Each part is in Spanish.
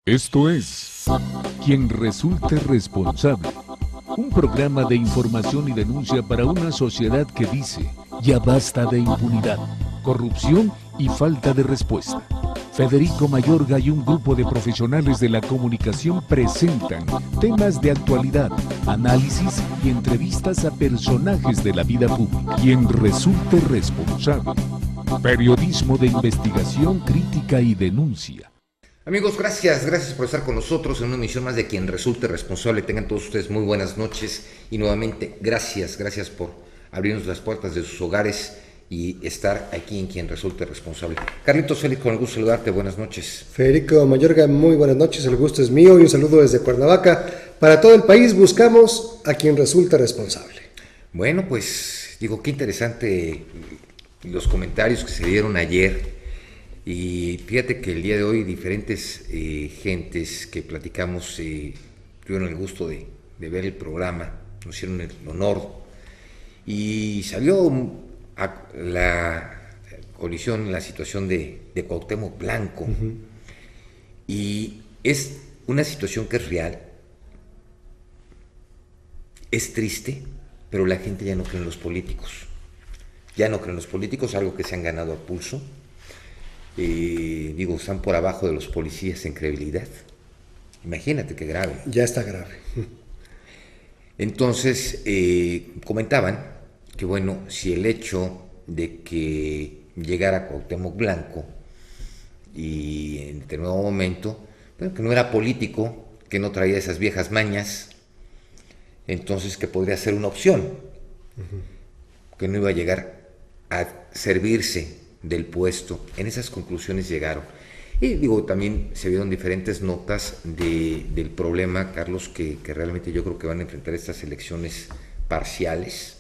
Esto es Quien Resulte Responsable, un programa de información y denuncia para una sociedad que dice, ya basta de impunidad, corrupción y falta de respuesta. Federico Mayorga y un grupo de profesionales de la comunicación presentan temas de actualidad, análisis y entrevistas a personajes de la vida pública. Quien resulte responsable. Periodismo de investigación, crítica y denuncia. Amigos, gracias por estar con nosotros en una emisión más de Quien Resulte Responsable. Tengan todos ustedes muy buenas noches y nuevamente gracias por abrirnos las puertas de sus hogares y estar aquí en Quien Resulte Responsable. Carlitos Félix, con el gusto de saludarte, buenas noches. Federico Mayorga, muy buenas noches, el gusto es mío y un saludo desde Cuernavaca. Para todo el país buscamos a quien resulte responsable. Bueno, pues digo, qué interesante los comentarios que se dieron ayer. Y fíjate que el día de hoy diferentes gentes que platicamos tuvieron el gusto de ver el programa, nos hicieron el honor y salió a la colisión, la situación de Cuauhtémoc Blanco. Uh-huh. Y es una situación que es real, es triste, pero la gente ya no cree en los políticos. Ya no creen en los políticos, algo que se han ganado a pulso. Están por abajo de los policías en credibilidad. Imagínate qué grave. Ya está grave. Entonces, comentaban que bueno, si el hecho de que llegara Cuauhtémoc Blanco y en determinado momento, bueno, que no era político, que no traía esas viejas mañas, entonces que podría ser una opción, uh-huh, que no iba a llegar a servirse del puesto. En esas conclusiones llegaron. Y también se vieron diferentes notas del problema, Carlos, que realmente yo creo que van a enfrentar estas elecciones parciales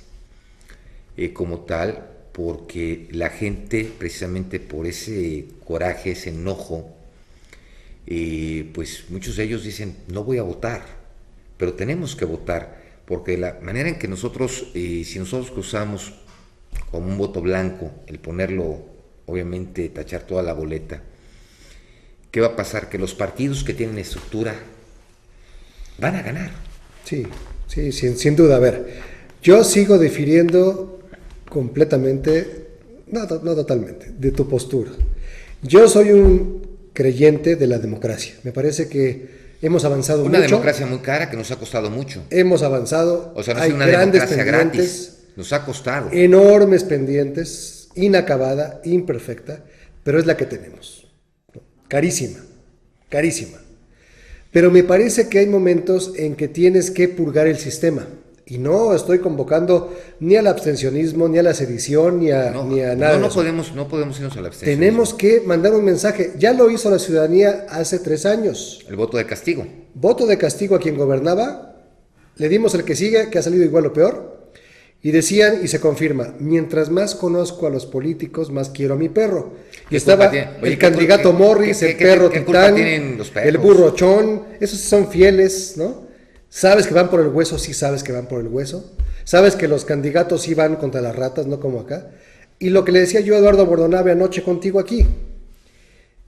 como tal, porque la gente, precisamente por ese coraje, ese enojo, pues muchos de ellos dicen, no voy a votar, pero tenemos que votar, porque la manera en que nosotros, si nosotros cruzamos como un voto blanco, el ponerlo, obviamente, tachar toda la boleta, ¿qué va a pasar? Que los partidos que tienen estructura van a ganar. Sí, sin duda. A ver, yo sigo difiriendo completamente, no totalmente, de tu postura. Yo soy un creyente de la democracia. Me parece que hemos avanzado mucho. Una democracia muy cara que nos ha costado mucho. Hemos avanzado. O sea, no es una democracia gratis. Nos ha costado. Enormes pendientes, inacabada, imperfecta, pero es la que tenemos. Carísima. Pero me parece que hay momentos en que tienes que purgar el sistema. Y no estoy convocando ni al abstencionismo, ni a la sedición, ni a nada. No podemos irnos al abstencionismo. Tenemos que mandar un mensaje. Ya lo hizo la ciudadanía hace 3 años. El voto de castigo. Voto de castigo a quien gobernaba. Le dimos el que sigue, que ha salido igual o peor. Y decían, y se confirma, mientras más conozco a los políticos, más quiero a mi perro. Y estaba el candidato Morris, el perro Titán, el burro Chón, esos son fieles, ¿no? ¿Sabes que van por el hueso? Sí sabes que van por el hueso. ¿Sabes que los candidatos sí van contra las ratas, no como acá? Y lo que le decía yo a Eduardo Bordonave anoche contigo aquí.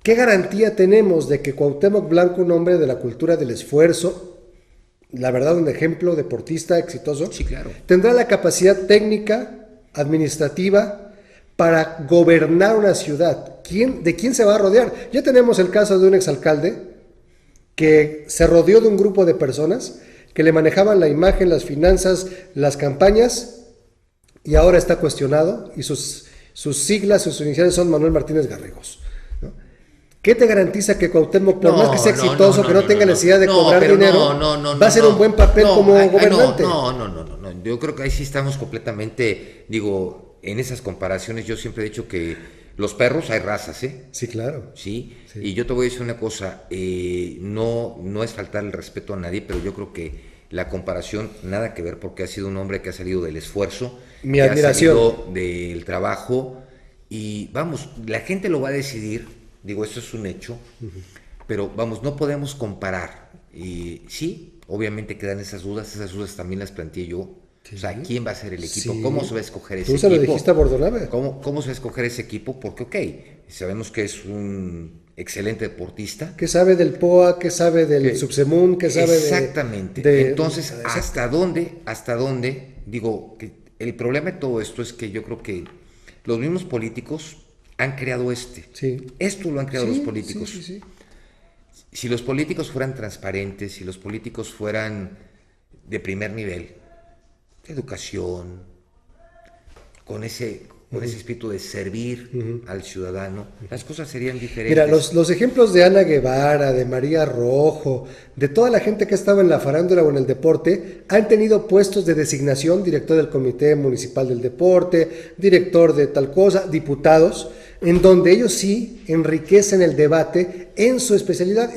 ¿Qué garantía tenemos de que Cuauhtémoc Blanco, un hombre de la cultura del esfuerzo, la verdad, un ejemplo deportista exitoso, sí, claro, tendrá la capacidad técnica, administrativa, para gobernar una ciudad? ¿De quién se va a rodear? Ya tenemos el caso de un exalcalde que se rodeó de un grupo de personas que le manejaban la imagen, las finanzas, las campañas, y ahora está cuestionado, y sus siglas, sus iniciales son Manuel Martínez Garrigos. ¿Qué te garantiza que Cuauhtémoc, por más que sea exitoso, que no tenga necesidad de cobrar dinero, va a hacer un buen papel como gobernante? No. Yo creo que ahí sí estamos completamente, en esas comparaciones yo siempre he dicho que los perros hay razas, ¿eh? Sí, claro. Sí. Y yo te voy a decir una cosa, no es faltar el respeto a nadie, pero yo creo que la comparación nada que ver, porque ha sido un hombre que ha salido del esfuerzo, mi admiración, ha salido del trabajo, y vamos, la gente lo va a decidir. Eso es un hecho, uh-huh, pero no podemos comparar. Sí, obviamente quedan esas dudas también las planteé yo. Sí. O sea, ¿quién va a ser el equipo? Sí. ¿Cómo se va a escoger ese equipo? Tú se lo dijiste a Bordonave. ¿Cómo se va a escoger ese equipo? Porque, sabemos que es un excelente deportista. Que sabe del POA, que sabe del Subsemun, que sabe exactamente. Entonces, ¿hasta dónde? Digo, que el problema de todo esto es que yo creo que los mismos políticos han creado esto lo han creado los políticos. Sí. Si los políticos fueran transparentes, si los políticos fueran de primer nivel, de educación, con ese espíritu de servir al ciudadano, las cosas serían diferentes. Mira, los ejemplos de Ana Guevara, de María Rojo, de toda la gente que estaba en la farándula o en el deporte, han tenido puestos de designación, director del Comité Municipal del Deporte, director de tal cosa, diputados, en donde ellos sí enriquecen el debate en su especialidad.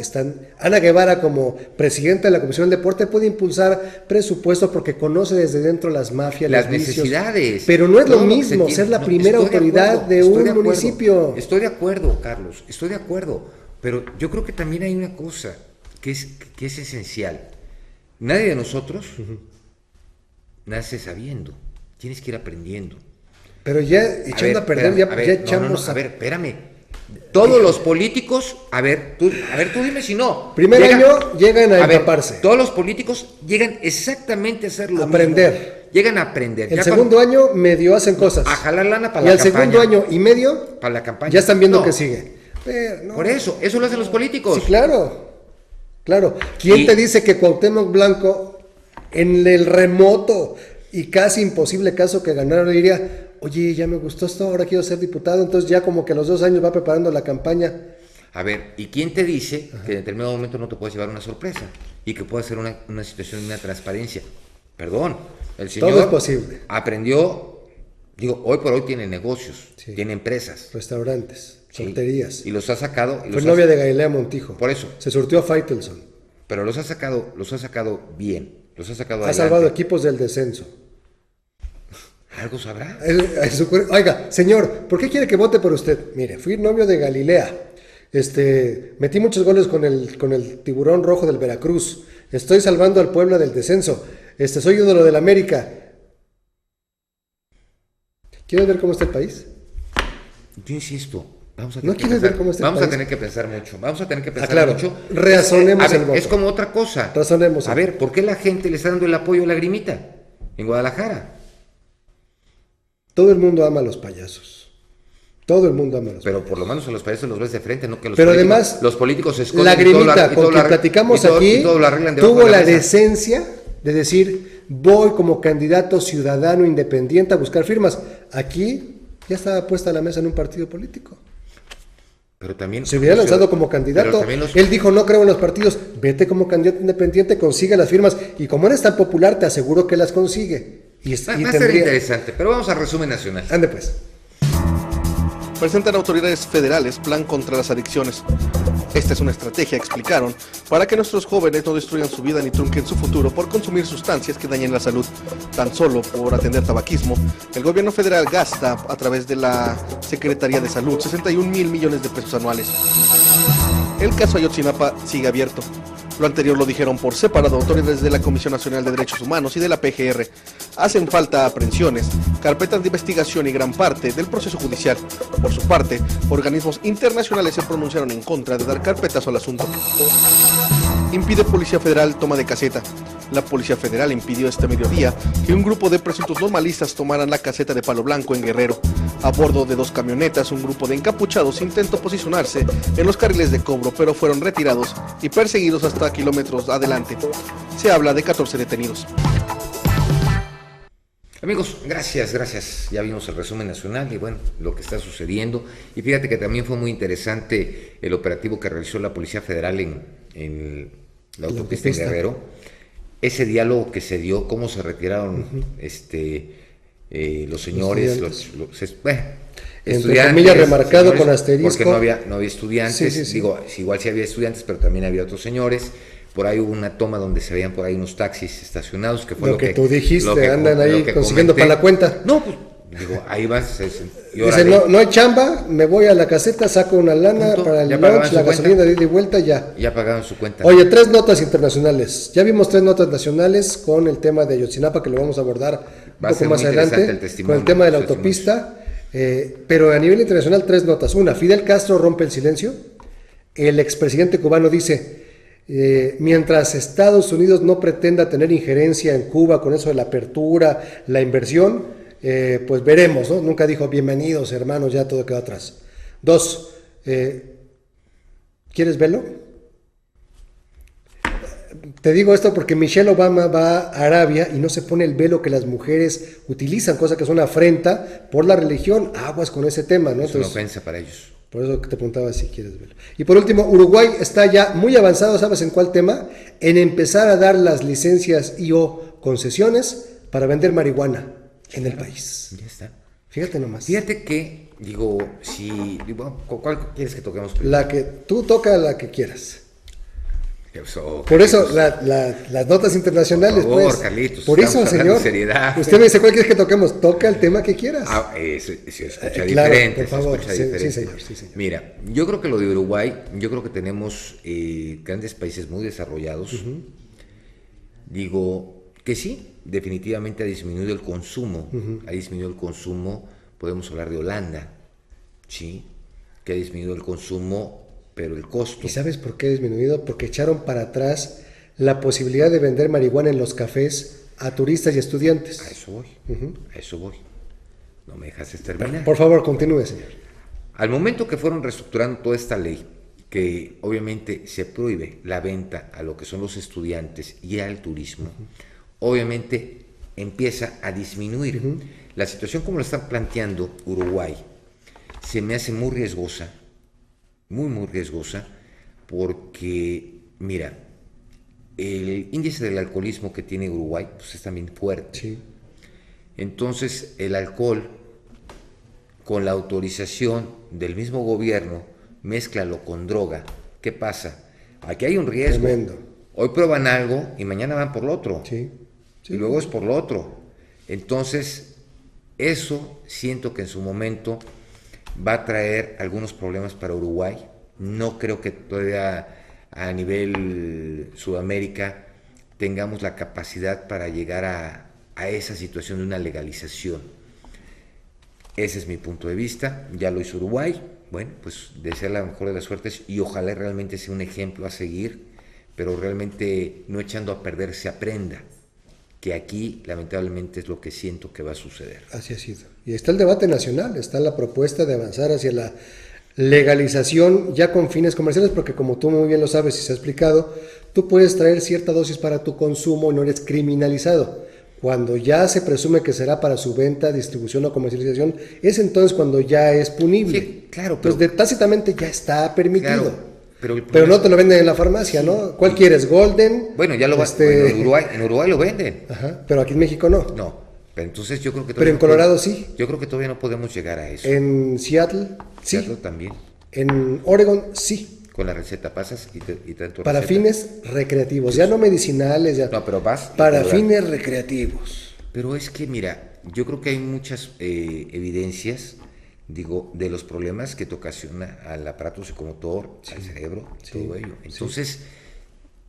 Ana Guevara, como presidenta de la Comisión del Deporte, puede impulsar presupuestos porque conoce desde dentro las mafias, las necesidades. Pero no es lo mismo ser la primera autoridad de un municipio. Estoy de acuerdo, Carlos, estoy de acuerdo. Pero yo creo que también hay una cosa que es esencial. Nadie de nosotros nace sabiendo. Tienes que ir aprendiendo. Pero ya echando a perder, ya echamos... A ver, espérame. Todos los políticos, tú dime si no. Primer año llegan a empaparse. Todos los políticos llegan exactamente a hacer lo aprender. Mismo. Llegan a aprender. El segundo año medio hacen cosas. A jalar lana para la campaña. Y al segundo año y medio para la campaña. Ya están viendo que sigue. Pero, no. Por eso lo hacen los políticos. Sí, claro. ¿Quién te dice que Cuauhtémoc Blanco, en el remoto y casi imposible caso que ganara, diría: oye, ya me gustó esto, ahora quiero ser diputado? Entonces ya como que a los 2 años va preparando la campaña. A ver, ¿y quién te dice que en determinado momento no te puedes llevar una sorpresa? Y que puede ser una situación de una transparencia. Perdón, el señor todo es posible. Aprendió, hoy por hoy tiene negocios, tiene empresas. Restaurantes, sorterías. Y los ha sacado. Fue novia de Galilea Montijo. Por eso. Se surtió a Faitelson. Pero los ha sacado bien, los ha sacado adelante. Ha salvado equipos del descenso. Algo sabrá. Oiga, señor, ¿por qué quiere que vote por usted? Mire, fui novio de Galilea. Metí muchos goles con el tiburón rojo del Veracruz. Estoy salvando al Puebla del descenso. Soy ídolo del América. ¿Quieres ver cómo está el país? Yo insisto. ¿No quieres ver cómo está el país? Vamos a tener que pensar mucho. Razonemos el voto. Es como otra cosa. Razonemos. A ver, ¿por qué la gente le está dando el apoyo a Lagrimita en Guadalajara? Todo el mundo ama a los payasos. Pero por lo menos a los payasos los ves de frente, no que los políticos se esconden. Lagrimita, con quien platicamos aquí, tuvo la decencia de decir: voy como candidato ciudadano independiente a buscar firmas. Aquí ya estaba puesta a la mesa en un partido político. Pero también se hubiera lanzado como candidato. Él dijo: no creo en los partidos, vete como candidato independiente, consigue las firmas. Y como eres tan popular, te aseguro que las consigue. Va a ser interesante, pero vamos al resumen nacional. Ande pues. Presentan autoridades federales plan contra las adicciones. Esta es una estrategia, explicaron, para que nuestros jóvenes no destruyan su vida ni trunquen su futuro por consumir sustancias que dañen la salud. Tan solo por atender tabaquismo, el gobierno federal gasta a través de la Secretaría de Salud 61,000 millones de pesos anuales. El caso Ayotzinapa sigue abierto. Lo anterior lo dijeron por separado autoridades de la Comisión Nacional de Derechos Humanos y de la PGR. Hacen falta aprehensiones, carpetas de investigación y gran parte del proceso judicial. Por su parte, organismos internacionales se pronunciaron en contra de dar carpetazo al asunto. Impide Policía Federal toma de caseta. La Policía Federal impidió este mediodía que un grupo de presuntos normalistas tomaran la caseta de Palo Blanco en Guerrero. A bordo de 2 camionetas, un grupo de encapuchados intentó posicionarse en los carriles de cobro, pero fueron retirados y perseguidos hasta kilómetros adelante. Se habla de 14 detenidos. Amigos, gracias. Ya vimos el resumen nacional y bueno, lo que está sucediendo. Y fíjate que también fue muy interesante el operativo que realizó la Policía Federal en la autopista en Guerrero. Ese diálogo que se dio, cómo se retiraron los señores, entre comillas remarcado con asterisco. Porque no había estudiantes. Sí. Digo, igual sí había estudiantes, pero también había otros señores. Por ahí hubo una toma donde se veían por ahí unos taxis estacionados, que fue lo que tú dijiste, andan ahí consiguiendo para la cuenta. No, pues digo, ahí vas. Dice, no hay chamba, me voy a la caseta, saco una lana para el lunch, la gasolina de ida y vuelta, ya. Ya pagaron su cuenta. Oye, 3 notas internacionales. Ya vimos 3 notas nacionales con el tema de Ayotzinapa, que lo vamos a abordar un poco más adelante, con el tema de la autopista. Pero a nivel internacional, 3 notas. Una, Fidel Castro rompe el silencio. El expresidente cubano dice, mientras Estados Unidos no pretenda tener injerencia en Cuba con eso de la apertura, la inversión, pues veremos, ¿no? Nunca dijo, bienvenidos hermanos, ya todo quedó atrás. 2, ¿quieres verlo? Te digo esto porque Michelle Obama va a Arabia y no se pone el velo que las mujeres utilizan, cosa que es una afrenta por la religión. Aguas con ese tema, ¿no? Es una ofensa para ellos. Por eso te preguntaba si quieres verlo. Y por último, Uruguay está ya muy avanzado, ¿sabes en cuál tema? En empezar a dar las licencias y o concesiones para vender marihuana en el país. Ya está. Fíjate nomás. Fíjate que, ¿cuál quieres que toquemos primero? La que tú toca, la que quieras. Eso, por eso, las notas internacionales, por favor, pues. Carlitos, por eso, señor. Seriedad. Usted me dice, ¿cuál quieres que toquemos? Toca el tema que quieras. Se escucha claro, diferente. por favor. Se escucha diferente. Sí, señor. Mira, yo creo que lo de Uruguay, yo creo que tenemos grandes países muy desarrollados. Digo que sí, definitivamente ha disminuido el consumo. Ha disminuido el consumo. Podemos hablar de Holanda, sí, que ha disminuido el consumo, pero el costo. ¿Y sabes por qué ha disminuido? Porque echaron para atrás la posibilidad de vender marihuana en los cafés a turistas y estudiantes. A eso voy, a eso voy. No me dejas terminar. Por favor, continúe, señor. Al momento que fueron reestructurando toda esta ley, que obviamente se prohíbe la venta a lo que son los estudiantes y al turismo, obviamente empieza a disminuir. La situación como lo están planteando Uruguay se me hace muy riesgosa, muy riesgosa, porque, mira, el índice del alcoholismo que tiene Uruguay pues es también fuerte. Sí. Entonces, el alcohol, con la autorización del mismo gobierno, mézclalo con droga. ¿Qué pasa? Aquí hay un riesgo. Tremendo. Hoy prueban algo y mañana van por lo otro. Sí. Y luego es por lo otro. Entonces, eso siento que en su momento va a traer algunos problemas para Uruguay. No creo que todavía a nivel Sudamérica tengamos la capacidad para llegar a esa situación de una legalización. Ese es mi punto de vista. Ya lo hizo Uruguay. Bueno, pues desear la mejor de las suertes y ojalá realmente sea un ejemplo a seguir, pero realmente no echando a perder se aprenda, que aquí lamentablemente es lo que siento que va a suceder. Así ha sido. Y está el debate nacional, está la propuesta de avanzar hacia la legalización ya con fines comerciales, porque como tú muy bien lo sabes y se ha explicado, tú puedes traer cierta dosis para tu consumo y no eres criminalizado. Cuando ya se presume que será para su venta, distribución o comercialización, es entonces cuando ya es punible. Sí, claro. Pero, entonces, tácitamente ya está permitido. Claro, pero no te lo venden en la farmacia, sí, ¿no? ¿Cuál quieres? ¿Golden? Bueno, ya lo bueno, en Uruguay lo venden. Ajá, pero aquí en México no. No, pero entonces yo creo que... Pero en Colorado sí. Yo creo que todavía no podemos llegar a eso. En Seattle, sí. Seattle también. En Oregon, sí. Con la receta pasas y te dan tu para receta. Fines recreativos, ya no medicinales. Ya, no, pero vas... Para fines recreativos. Pero es que, mira, yo creo que hay muchas evidencias, digo, de los problemas que te ocasiona al aparato psicomotor, sí, al cerebro, sí, todo ello. Entonces, sí,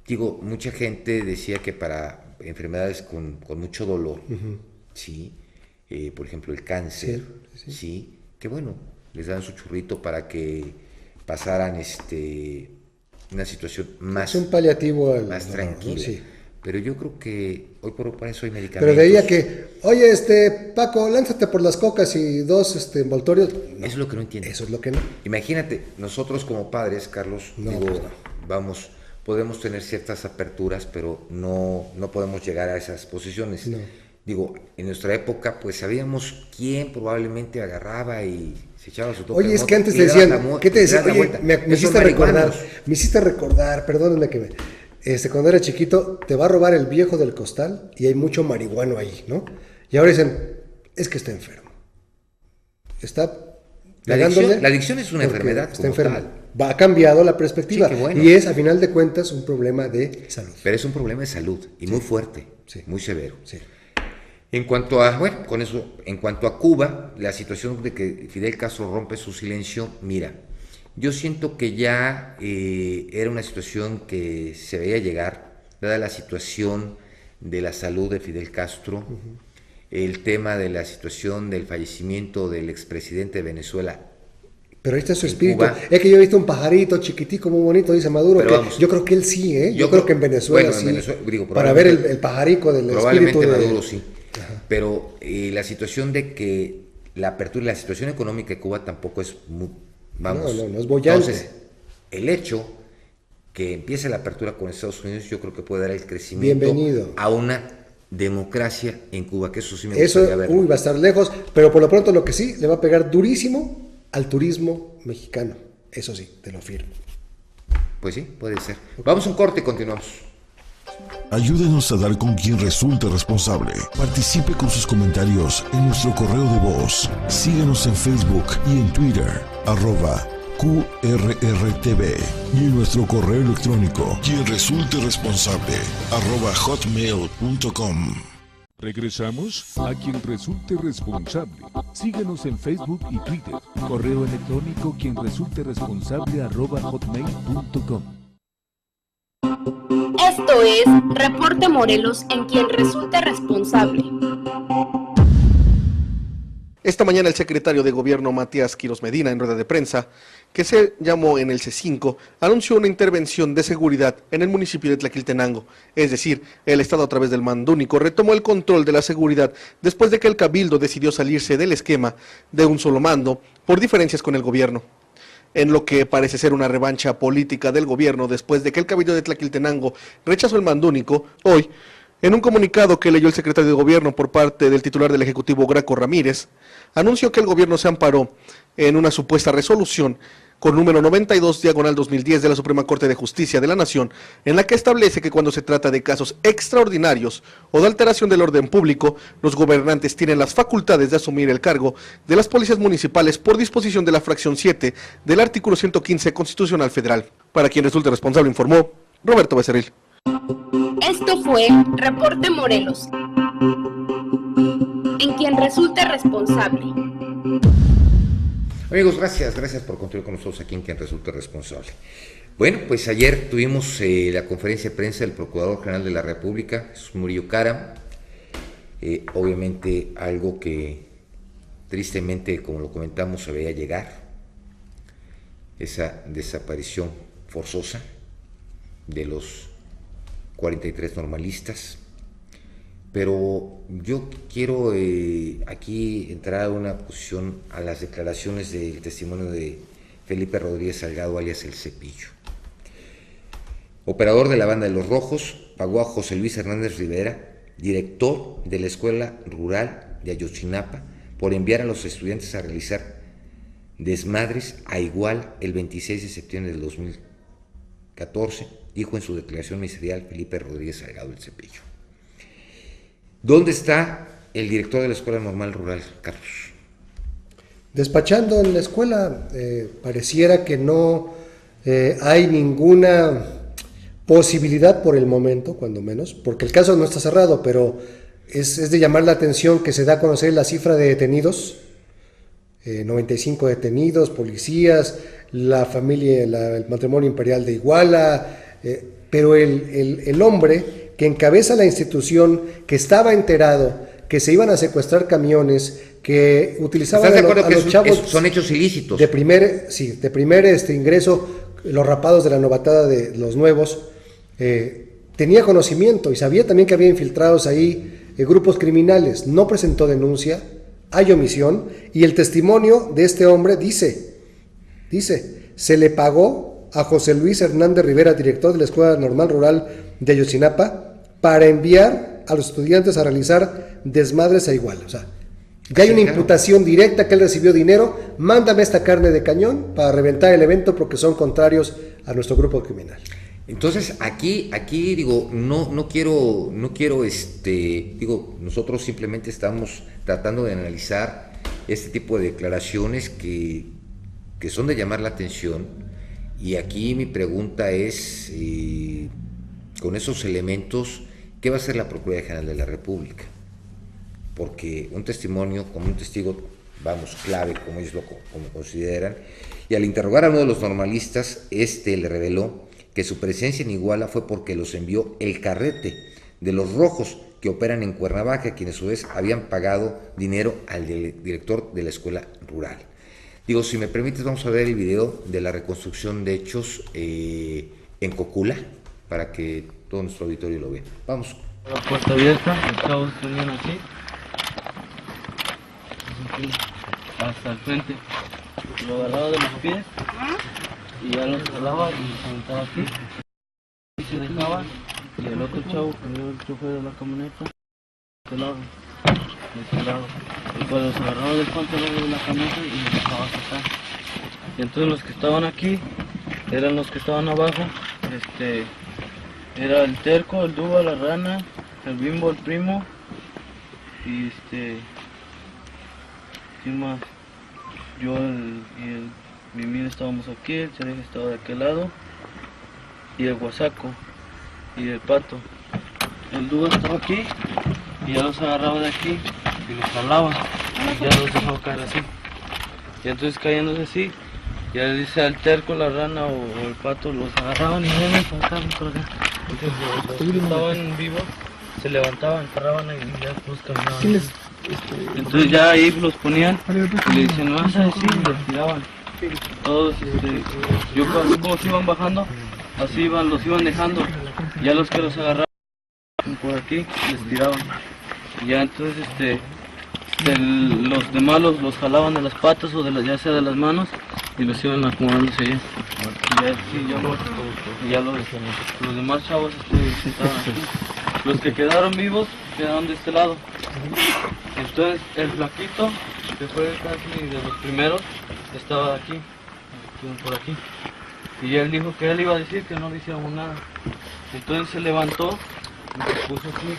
digo, mucha gente decía que para enfermedades con mucho dolor, sí, por ejemplo el cáncer, sí, que bueno, les dan su churrito para que pasaran una situación más... Es un paliativo más tranquila. ¿No? Sí. Pero yo creo que hoy por eso hay medicamentos. Pero de ahí a que, oye, Paco, lánzate por las cocas y 2 envoltorios. No, eso es lo que no entiendo. Eso es lo que no. Imagínate, nosotros como padres, Carlos, vamos, podemos tener ciertas aperturas, pero no podemos llegar a esas posiciones. No. Digo, en nuestra época, pues sabíamos quién probablemente agarraba y se echaba su toque. Oye, es que antes te decían, ¿qué te decían? Oye, me hiciste recordar, perdónenme que me... cuando era chiquito, te va a robar el viejo del costal y hay mucho marihuano ahí, ¿no? Y ahora dicen, es que está enfermo. Está la adicción es una enfermedad. Está enfermo. Ha cambiado la perspectiva. Sí, bueno. Y es, a final de cuentas, un problema de salud. Pero es un problema de salud y muy fuerte, muy severo. Sí. En cuanto a, bueno, con eso, en cuanto a Cuba, la situación de que Fidel Castro rompe su silencio, mira, yo siento que ya era una situación que se veía llegar, dada la situación de la salud de Fidel Castro. el tema de la situación del fallecimiento del expresidente de Venezuela. Pero ahí está su espíritu. Cuba. Es que yo he visto un pajarito chiquitico, muy bonito, dice Maduro. Que vamos, yo creo que él sí, ¿eh? Yo creo que en Venezuela sí. En Venezuela, digo, para ver el pajarico del espíritu de Maduro sí. Ajá. Pero la situación de que la apertura y la situación económica de Cuba tampoco es muy, vamos. No es bollante. Entonces, el hecho que empiece la apertura con Estados Unidos, yo creo que puede dar el crecimiento a una democracia en Cuba, que eso sí me gustaría ver. Va a estar lejos, pero por lo pronto lo que sí le va a pegar durísimo al turismo mexicano. Eso sí, te lo firmo. Pues sí, puede ser. Vamos a un corte y continuamos. Ayúdenos a dar con quien resulte responsable. Participe con sus comentarios en nuestro correo de voz. Síguenos en Facebook y en Twitter, @QRRTV, y en nuestro correo electrónico, quien resulte responsable, @hotmail.com. Regresamos a quien resulte responsable. Síguenos en Facebook y Twitter. Correo electrónico quien resulte responsable @hotmail.com. Esto es Reporte Morelos en quien resulte responsable. Esta mañana el secretario de Gobierno Matías Quirós Medina, en rueda de prensa, que se llamó en el C5, anunció una intervención de seguridad en el municipio de Tlaquiltenango. Es decir, el Estado a través del mando único retomó el control de la seguridad después de que el Cabildo decidió salirse del esquema de un solo mando por diferencias con el gobierno. En lo que parece ser una revancha política del gobierno después de que el Cabildo de Tlaquiltenango rechazó el mando único, hoy, en un comunicado que leyó el secretario de Gobierno por parte del titular del Ejecutivo, Graco Ramírez, anunció que el gobierno se amparó en una supuesta resolución con número 92/2010 de la Suprema Corte de Justicia de la Nación, en la que establece que cuando se trata de casos extraordinarios o de alteración del orden público, los gobernantes tienen las facultades de asumir el cargo de las policías municipales por disposición de la fracción 7 del artículo 115 Constitucional Federal. Para quien resulte responsable, informó Roberto Becerril. Esto fue Reporte Morelos, en quien resulte responsable. Amigos, gracias por continuar con nosotros aquí en quien resulte responsable. Bueno, pues ayer tuvimos la conferencia de prensa del Procurador General de la República, Jesús Murillo Caram. Obviamente algo que tristemente, como lo comentamos, se veía llegar, esa desaparición forzosa de los 43 normalistas, pero yo quiero aquí entrar a una posición a las declaraciones del testimonio de Felipe Rodríguez Salgado, alias El Cepillo. Operador de la Banda de los Rojos, pagó a José Luis Hernández Rivera, director de la Escuela Rural de Ayotzinapa, por enviar a los estudiantes a realizar desmadres a Iguala el 26 de septiembre del 2014, dijo en su declaración ministerial Felipe Rodríguez Salgado El Cepillo. ¿Dónde está el director de la Escuela Normal Rural, Carlos? Despachando en la escuela. Pareciera que no hay ninguna posibilidad por el momento, cuando menos, porque el caso no está cerrado, pero es de llamar la atención que se da a conocer la cifra de detenidos, 95 detenidos, policías, la familia, el matrimonio imperial de Iguala, pero el hombre que encabeza la institución, que estaba enterado que se iban a secuestrar camiones, que utilizaban a los chavos, son hechos ilícitos de primer ingreso, los rapados de la novatada de los nuevos, tenía conocimiento y sabía también que había infiltrados ahí grupos criminales. No presentó denuncia, hay omisión, y el testimonio de este hombre dice, se le pagó a José Luis Hernández Rivera, director de la Escuela Normal Rural de Ayotzinapa, para enviar a los estudiantes a realizar desmadres a Iguala. O sea, ya hay una imputación directa que él recibió dinero, mándame esta carne de cañón para reventar el evento porque son contrarios a nuestro grupo criminal. Entonces, aquí digo, no quiero, digo, nosotros simplemente estamos tratando de analizar este tipo de declaraciones que son de llamar la atención, y aquí mi pregunta es, con esos elementos, ¿qué va a hacer la Procuraduría General de la República? Porque un testimonio, como un testigo, clave, como ellos como consideran, y al interrogar a uno de los normalistas, le reveló que su presencia en Iguala fue porque los envió el carrete de los rojos que operan en Cuernavaca, quienes a su vez habían pagado dinero al director de la escuela rural. Digo, si me permites, vamos a ver el video de la reconstrucción de hechos en Cocula, para que todo nuestro auditorio lo vea. Vamos. La puerta abierta, los chavos tenían así, hasta el frente. Lo agarraba de los pies y ya los jalaba y los aventaba aquí. Y se dejaban, y el otro chavo, que era el chofer de la camioneta, de este lado. Y pues los agarraba del pantalón de la camioneta y los dejaba sacar. Y entonces los que estaban aquí eran los que estaban abajo. Era el Terco, el Duba, la Rana, el Bimbo, el Primo y ¿quién más? Yo y el Mimín estábamos aquí, el Cereje estaba de aquel lado y el Guasaco y el Pato. El Duba estaba aquí y ya los agarraba de aquí y los jalaba y ya los dejaba caer así. Y entonces cayéndose así, ya le dice al Terco, la Rana o el Pato, los agarraban y ven por acá, por acá. Entonces los que estaban vivos se levantaban, enterraban y ya pues caminaban. Entonces ya ahí los ponían y le dicen, no vas a decir, y los tiraban. Todos, yo así como se iban bajando, así los iban dejando. Ya los que los agarraban por aquí, les tiraban. Y ya entonces los demás los jalaban de las patas o ya sea de las manos y los iban acomodándose allá. Y ya los demás chavos estaban aquí. Los que quedaron vivos quedaron de este lado. Entonces el flaquito, que fue casi de los primeros, estaba aquí, por aquí. Y él dijo que él iba a decir que no le hiciéramos nada. Entonces se levantó y se puso aquí,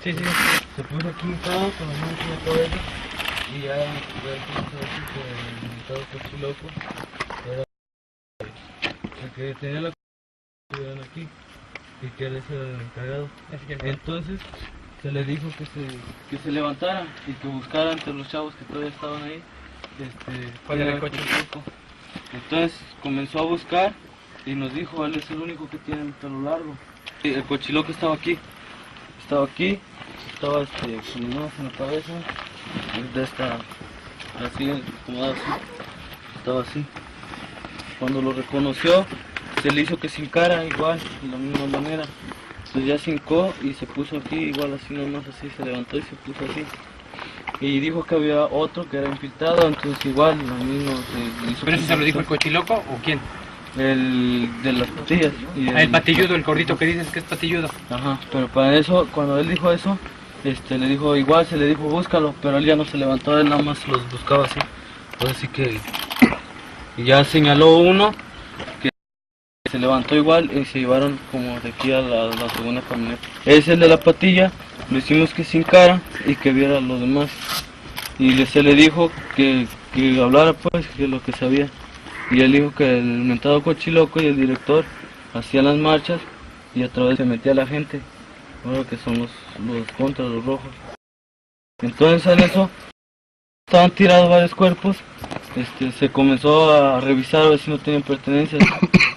sí, se puso aquí con las manos en la cabeza y ya puso así que el invitado Cochiloco era el que tenía la aquí y que él es el encargado. Entonces se le dijo que se levantara y que buscara entre los chavos que todavía estaban ahí cuál era el Cochiloco. Entonces comenzó a buscar y nos dijo, él es el único que tiene el pelo largo. Y el Cochiloco estaba aquí estaba con las manos en la cabeza, así, acomodado así, estaba así. Cuando lo reconoció, se le hizo que se hincara igual, de la misma manera. Entonces ya se hincó y se puso aquí, igual así nomás así, se levantó y se puso así. Y dijo que había otro que era infiltrado, entonces igual, lo mismo se hizo. ¿Pero eso se lo dijo el Cochiloco o quién? El de las patillas. El patilludo, el gordito que dices que es patilludo. Ajá, pero para eso, cuando él dijo eso, le dijo igual, se le dijo búscalo, pero él ya no se levantó, él nada más los buscaba así. Entonces sí que... Y ya señaló uno que se levantó igual y se llevaron como de aquí a la segunda camioneta. Es el de la patilla, lo hicimos que se hincara y que viera a los demás. Y se le dijo que hablara pues, que lo que sabía. Y él dijo que el mentado Cochiloco y el director hacían las marchas y a través se metía la gente, bueno, que son los contras, los rojos. Entonces en eso estaban tirados varios cuerpos, se comenzó a revisar a ver si no tenían pertenencias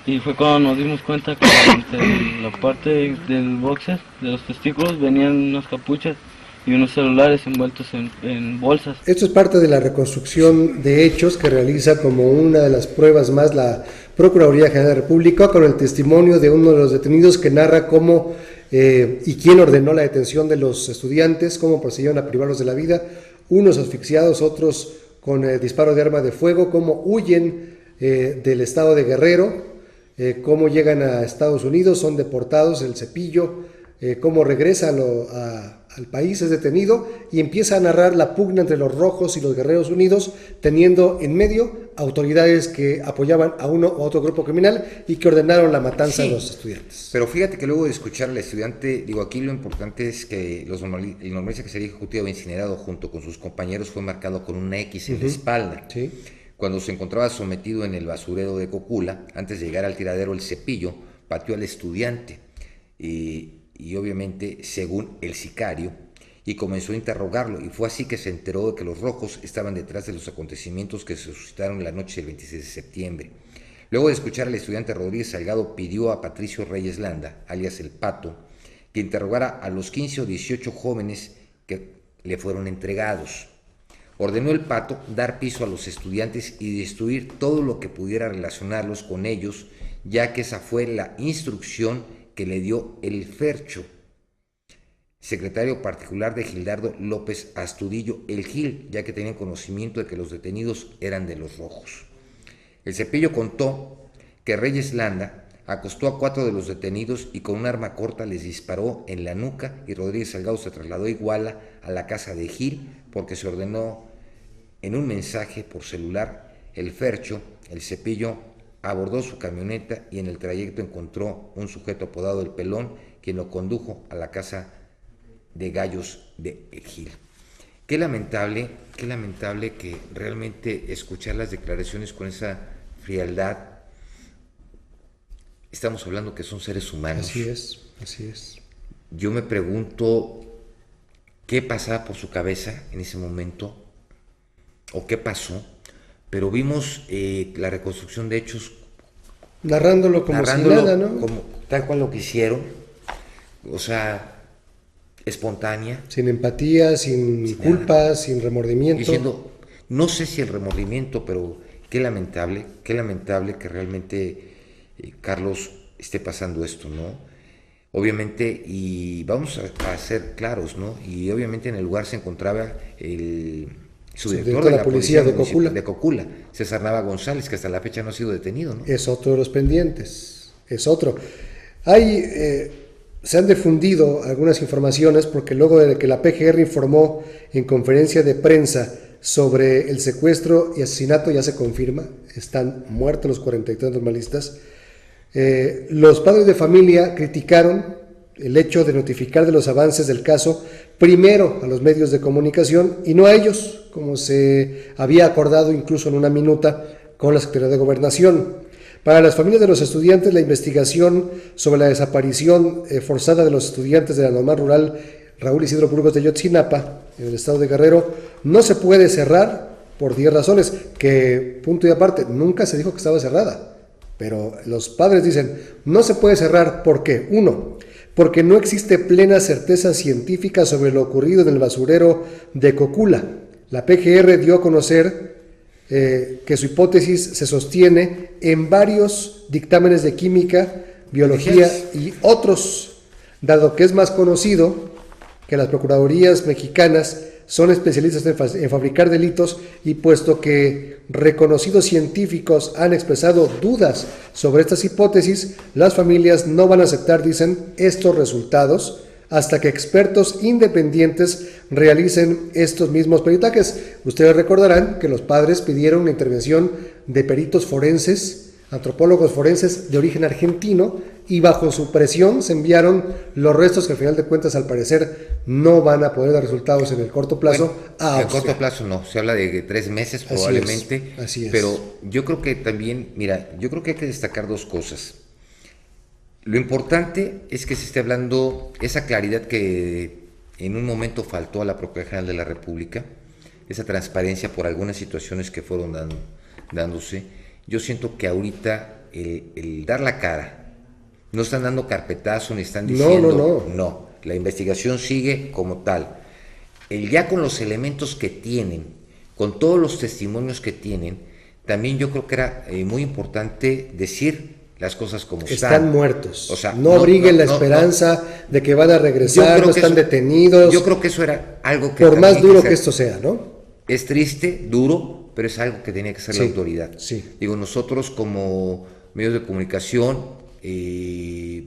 y fue cuando nos dimos cuenta que entre la parte del boxer, de los testículos, venían unas capuchas y unos celulares envueltos en bolsas. Esto es parte de la reconstrucción de hechos que realiza como una de las pruebas más la Procuraduría General de la República, con el testimonio de uno de los detenidos que narra cómo y quién ordenó la detención de los estudiantes, cómo procedieron a privarlos de la vida, unos asfixiados, otros con disparo de arma de fuego, cómo huyen del estado de Guerrero, cómo llegan a Estados Unidos, son deportados, el Cepillo, cómo regresa al país, es detenido y empieza a narrar la pugna entre los rojos y los Guerreros Unidos, teniendo en medio autoridades que apoyaban a uno u otro grupo criminal y que ordenaron la matanza de los estudiantes. Pero fíjate que luego de escuchar al estudiante, digo, aquí lo importante es que el normalista que sería ejecutivo incinerado junto con sus compañeros fue marcado con una X en la espalda. Sí. Cuando se encontraba sometido en el basurero de Cocula, antes de llegar al tiradero, el Cepillo pateó al estudiante y obviamente, según el sicario, y comenzó a interrogarlo, y fue así que se enteró de que los rojos estaban detrás de los acontecimientos que se suscitaron la noche del 26 de septiembre. Luego de escuchar al estudiante Rodríguez Salgado, pidió a Patricio Reyes Landa, alias El Pato, que interrogara a los 15 o 18 jóvenes que le fueron entregados. Ordenó El Pato dar piso a los estudiantes y destruir todo lo que pudiera relacionarlos con ellos, ya que esa fue la instrucción que le dio el Fercho, secretario particular de Gildardo López Astudillo, el Gil, ya que tenían conocimiento de que los detenidos eran de los rojos. El Cepillo contó que Reyes Landa acostó a 4 de los detenidos y con un arma corta les disparó en la nuca, y Rodríguez Salgado se trasladó a Iguala, a la casa de Gil, porque se ordenó en un mensaje por celular. El Fercho, el Cepillo, abordó su camioneta y en el trayecto encontró un sujeto apodado El Pelón, quien lo condujo a la casa de Gallos de Gil. Qué lamentable que realmente escuchar las declaraciones con esa frialdad. Estamos hablando que son seres humanos. Así es. Yo me pregunto qué pasaba por su cabeza en ese momento, o qué pasó, pero vimos la reconstrucción de hechos. Narrándolo como si nada, ¿no? Como, tal cual lo que hicieron, o sea, espontánea. Sin empatía, sin culpa, nada. Sin remordimiento. Diciendo, no sé si el remordimiento, pero qué lamentable que realmente Carlos esté pasando esto, ¿no? Obviamente, y vamos a ser claros, ¿no? Y obviamente en el lugar se encontraba el subdirector de la policía de Cocula, César Nava González, que hasta la fecha no ha sido detenido, ¿no? Es otro de los pendientes, es otro. Se han difundido algunas informaciones porque luego de que la PGR informó en conferencia de prensa sobre el secuestro y asesinato, ya se confirma, están muertos los 43 normalistas. Los padres de familia criticaron el hecho de notificar de los avances del caso primero a los medios de comunicación y no a ellos, como se había acordado incluso en una minuta con la Secretaría de Gobernación. Para las familias de los estudiantes, la investigación sobre la desaparición forzada de los estudiantes de la normal rural Raúl Isidro Burgos de Yotzinapa, en el estado de Guerrero, no se puede cerrar por 10 razones, que, punto y aparte, nunca se dijo que estaba cerrada, pero los padres dicen, no se puede cerrar, ¿por qué? 1, porque no existe plena certeza científica sobre lo ocurrido en el basurero de Cocula. La PGR dio a conocer que su hipótesis se sostiene en varios dictámenes de química, biología y otros, dado que es más conocido que las procuradurías mexicanas son especialistas en fabricar delitos, y puesto que reconocidos científicos han expresado dudas sobre estas hipótesis, las familias no van a aceptar, dicen, estos resultados hasta que expertos independientes realicen estos mismos peritajes. Ustedes recordarán que los padres pidieron la intervención de peritos forenses, antropólogos forenses de origen argentino, y bajo su presión se enviaron los restos que al final de cuentas, al parecer, no van a poder dar resultados en el corto plazo. Bueno, en el corto plazo no, se habla de 3 meses probablemente. Así es. Pero yo creo que también, yo creo que hay que destacar 2 cosas. Lo importante es que se esté hablando esa claridad que en un momento faltó a la Procuraduría General de la República, esa transparencia por algunas situaciones que fueron dándose. Yo siento que ahorita el dar la cara, no están dando carpetazo ni están diciendo no, la investigación sigue como tal. Ya con los elementos que tienen, con todos los testimonios que tienen, también yo creo que era muy importante decir las cosas como están muertos, o sea, no abriguen la esperanza de que van a regresar, no están detenidos. Yo creo que eso era algo que, por más duro que esto sea, ¿no? Es triste, duro, pero es algo que tenía que hacer la autoridad. Sí. Digo, nosotros como medios de comunicación,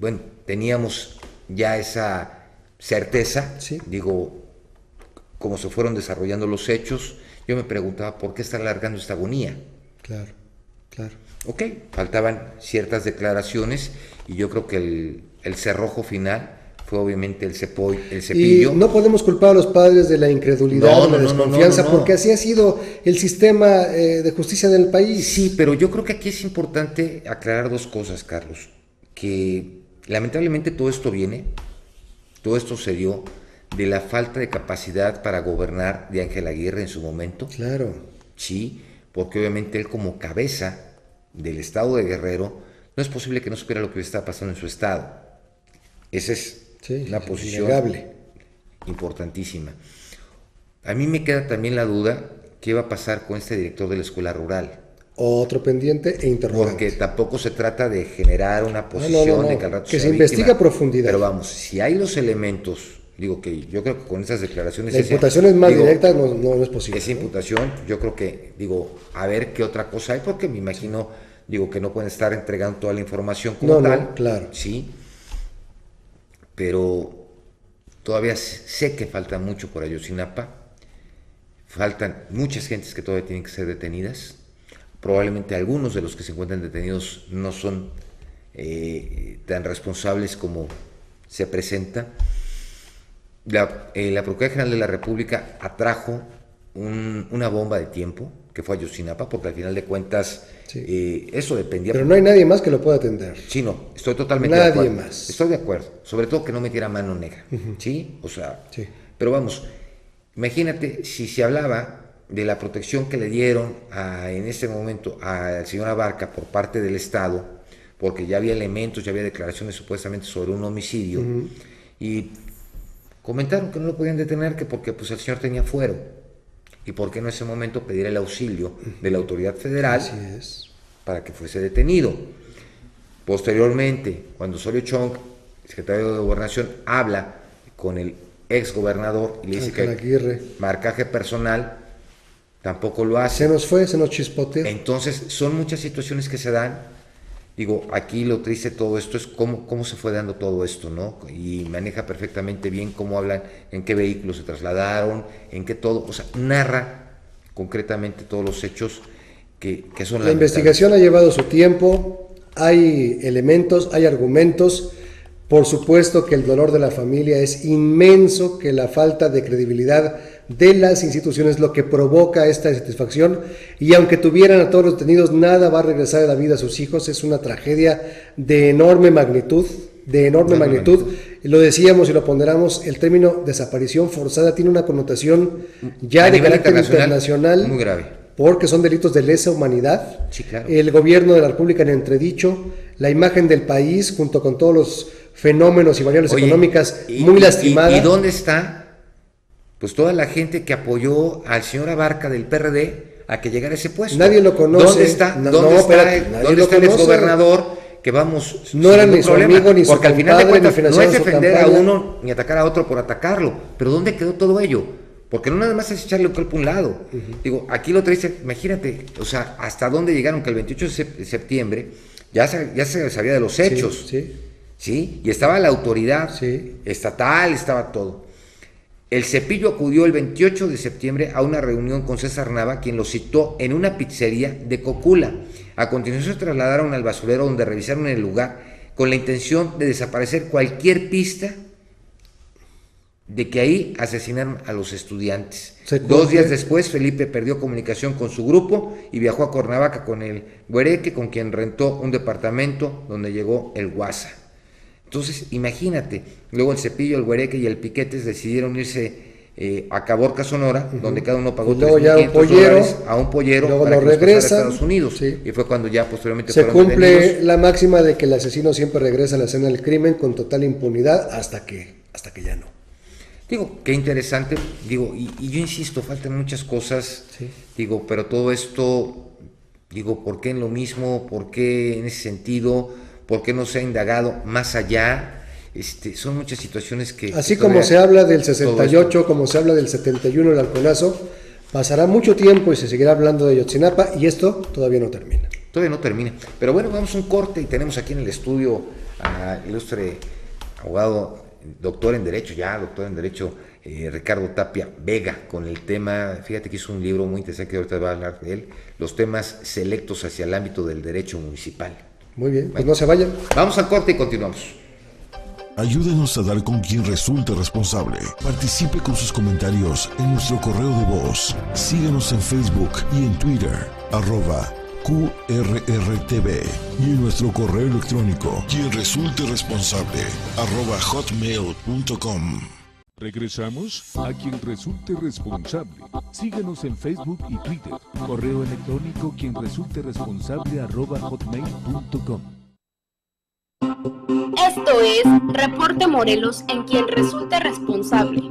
bueno, teníamos ya esa certeza, digo, como se fueron desarrollando los hechos, yo me preguntaba por qué está alargando esta agonía. Claro. Ok, faltaban ciertas declaraciones y yo creo que el cerrojo final fue obviamente el Cepillo. Y no podemos culpar a los padres de la incredulidad, de la desconfianza, porque así ha sido el sistema de justicia del país. Sí, pero yo creo que aquí es importante aclarar 2 cosas, Carlos, que lamentablemente todo esto se dio de la falta de capacidad para gobernar de Ángel Aguirre en su momento. Claro. Sí, porque obviamente él como cabeza del estado de Guerrero, no es posible que no supiera lo que estaba pasando en su estado. Esa es una posición innegable, importantísima. A mí me queda también la duda, ¿qué va a pasar con este director de la escuela rural? Otro pendiente e interrogante. Porque tampoco se trata de generar una posición de que al rato que sea se investigue víctima. a profundidad. Pero vamos, si hay los elementos, digo que yo creo que con esas declaraciones... La imputación es más directa, no es posible. Esa imputación, yo creo que, a ver qué otra cosa hay, porque me imagino, que no pueden estar entregando toda la información como tal. No, claro. Sí, pero todavía sé que falta mucho por Ayotzinapa, faltan muchas gentes que todavía tienen que ser detenidas. Probablemente algunos de los que se encuentran detenidos no son tan responsables como se presenta. La Procuraduría General de la República atrajo una bomba de tiempo, que fue Ayotzinapa, porque al final de cuentas eso dependía. Pero no hay nadie más que lo pueda atender. Sí, no, estoy totalmente de acuerdo. Nadie más. Estoy de acuerdo, sobre todo que no metiera mano negra, ¿sí? O sea, sí. Pero vamos, imagínate si se hablaba de la protección que le dieron en ese momento al señor Abarca por parte del Estado, porque ya había elementos, ya había declaraciones supuestamente sobre un homicidio, y comentaron que no lo podían detener, que porque pues el señor tenía fuero, y por qué no en ese momento pedir el auxilio de la autoridad federal para que fuese detenido. Posteriormente, cuando Osorio Chong, secretario de Gobernación, habla con el ex gobernador y le dice que marcaje personal, tampoco lo hace. Se nos chispoteó. Entonces, son muchas situaciones que se dan. Aquí lo triste de todo esto es cómo se fue dando todo esto, ¿no? Y maneja perfectamente bien cómo hablan, en qué vehículos se trasladaron, en qué todo, o sea, narra concretamente todos los hechos que son la investigación ha llevado su tiempo, hay elementos, hay argumentos. Por supuesto que el dolor de la familia es inmenso, que la falta de credibilidad de las instituciones es lo que provoca esta insatisfacción, y aunque tuvieran a todos los detenidos, nada va a regresar a la vida a sus hijos. Es una tragedia de enorme magnitud, Lo decíamos y lo ponderamos, el término desaparición forzada tiene una connotación ya de carácter internacional muy grave, porque son delitos de lesa humanidad. Sí, claro. El gobierno de la República en entredicho, la imagen del país junto con todos los fenómenos y variables económicas muy lastimada. ¿Y dónde está pues toda la gente que apoyó al señor Abarca del PRD a que llegara a ese puesto? Nadie lo conoce. ¿Dónde está, ¿dónde está el exgobernador? Que vamos, no era ni su amigo ni su porque al final de cuentas no es defender a uno ni atacar a otro por atacarlo, pero ¿dónde quedó todo ello? Porque no nada más es echarle un golpe a un lado. Aquí lo trae, imagínate, o sea, hasta dónde llegaron, que el 28 de septiembre ya se sabía de los hechos. Sí, y estaba la autoridad estatal, estaba todo. El Cepillo acudió el 28 de septiembre a una reunión con César Nava, quien lo citó en una pizzería de Cocula. A continuación se trasladaron al basurero, donde revisaron el lugar con la intención de desaparecer cualquier pista de que ahí asesinaron a los estudiantes. 2 días después, Felipe perdió comunicación con su grupo y viajó a Cuernavaca con el Güereque, con quien rentó un departamento donde llegó el Guasa. Entonces, imagínate, luego el Cepillo, el Güereque y el Piquetes decidieron irse a Caborca, Sonora, donde cada uno pagó $3,500 a un pollero, luego para lo que los regresan, pasara a Estados Unidos. Y fue cuando ya posteriormente se fueron cumple detenidos. la máxima de que el asesino siempre regresa a la escena del crimen con total impunidad hasta que ya no. Qué interesante, y yo insisto, faltan muchas cosas, pero todo esto, ¿por qué en lo mismo? ¿Por qué en ese sentido? ¿Por qué no se ha indagado más allá? Son muchas situaciones que... Así como se habla del 68, como se habla del 71, el halconazo, pasará mucho tiempo y se seguirá hablando de Ayotzinapa, y esto todavía no termina. Todavía no termina. Pero bueno, vamos a un corte y tenemos aquí en el estudio al ilustre abogado, doctor en Derecho, Ricardo Tapia Vega, con el tema, fíjate que hizo un libro muy interesante que ahorita va a hablar de él, los temas selectos hacia el ámbito del derecho municipal. Muy bien, pues no se vayan. Vamos al corte y continuamos. Ayúdenos a dar con quien resulte responsable. Participe con sus comentarios en nuestro correo de voz. Síguenos en Facebook y en Twitter, @QRRTV, y en nuestro correo electrónico, quien resulte responsable, @hotmail.com. Regresamos a quien resulte responsable. Síguenos en Facebook y Twitter. Correo electrónico @hotmail.com. Esto es Reporte Morelos en quien resulte responsable.